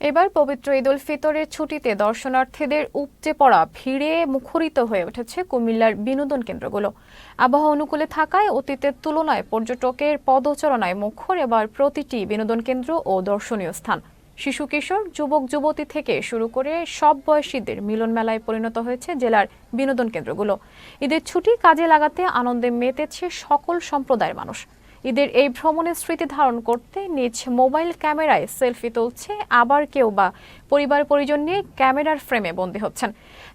এবার পবিত্র ঈদ উল ফিতরের ছুটিতে দর্শনার্থীদের উপচে পড়া ভিড়ে মুখরিত হয়ে উঠেছে কুমিল্লার বিনোদন কেন্দ্রগুলো। আবহাওয়া অনুকূলে থাকায় অতীতের তুলনায় পর্যটকের পদচারণায় মুখর এবার প্রতিটি বিনোদন কেন্দ্র ও দর্শনীয় স্থান। শিশু কিশোর, যুবক যুবতী থেকে শুরু করে সব বয়সীদের মিলন মেলায় পরিণত হয়েছে জেলার বিনোদন কেন্দ্রগুলো। ঈদের ছুটি কাজে লাগাতে আনন্দে মেতেছে সকল সম্প্রদায়ের মানুষ। ঈদের এই ভ্রমণের স্মৃতি ধারণ করতে নিজ মোবাইল ক্যামেরায় সেলফি তুলছে, আবার কেউ বা পরিবার পরিজন নিয়ে ক্যামেরার ফ্রেমে বন্দী হচ্ছেন।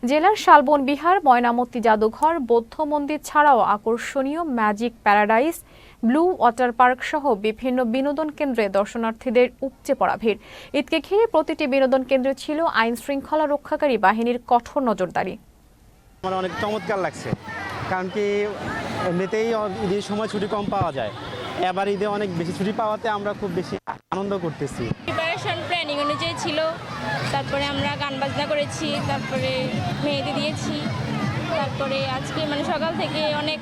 জেলার শালবন বিহার, ময়নামতি জাদুঘর, বৌদ্ধ মন্দির ছাড়াও আকর্ষণীয় magic paradise, blue water park সহ বিভিন্ন বিনোদন কেন্দ্রে দর্শনার্থীদের উপচে পড়া ভিড়। ঈদকে ঘিরে প্রতিটি বিনোদন কেন্দ্রে ছিল আইন শৃঙ্খলা রক্ষাকারী বাহিনীর কঠোর নজরদারি। আমার অনেক চমৎকার লাগছে, কারণ কি এমনিতেই ঈদের সময় ছুটি কম পাওয়া যায়, এবার ঈদে অনেক বেশি ছুটি পাওয়াতে আমরা খুব বেশি আনন্দ করতেছি। প্রিপারেশন প্ল্যানিং অনুযায়ী ছিল, তারপরে আমরা গান বাজনা করেছি, তারপরে মেহেদি দিয়েছি, তারপরে আজকে সকাল থেকে অনেক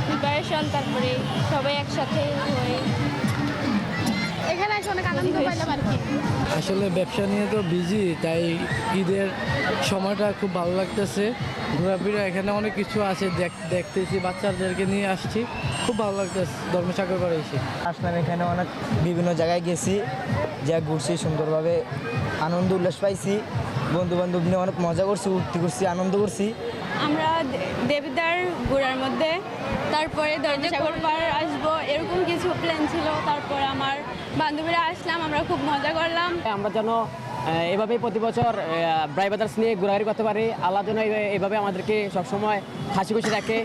প্রিপারেশন, তারপরে সবাই একসাথে হয়ে এখানে এসে অনেক আনন্দ পাইলাম আর কি। আসলে ব্যবসা নিয়ে তো বিজি, তাই ঈদের সময়টা খুব ভালো লাগতেছে। ঘোরাফেরা এখানে অনেক কিছু আছে, দেখতেছি, বাচ্চাদেরকে নিয়ে আসছি, খুব ভালো লাগতেছে। ধর্মসাগর করে এসে আসলাম, এখানে অনেক বিভিন্ন জায়গায় গেছি, যা ঘুরছি, সুন্দরভাবে আনন্দ উল্লাস পাইছি, বন্ধু বান্ধব নিয়ে অনেক মজা করছি, উঠতে করছি, আনন্দ করছি। আমরা দেবিদার ঘোরার মধ্যে, তারপরে ধর্মসাগর পার আসবো, এরকম কিছু প্ল্যান ছিল। তারপরে আমার বান্ধবীরা আসলাম, আমরা খুব মজা করলাম। আমরা যেন এভাবেই প্রতি বছর ব্রাই ব্রাদার্স নিয়ে ঘোরাঘুরি করতে পারি। আল্লাহ যেন এভাবে আমাদেরকে সবসময় হাসি খুশি রাখে।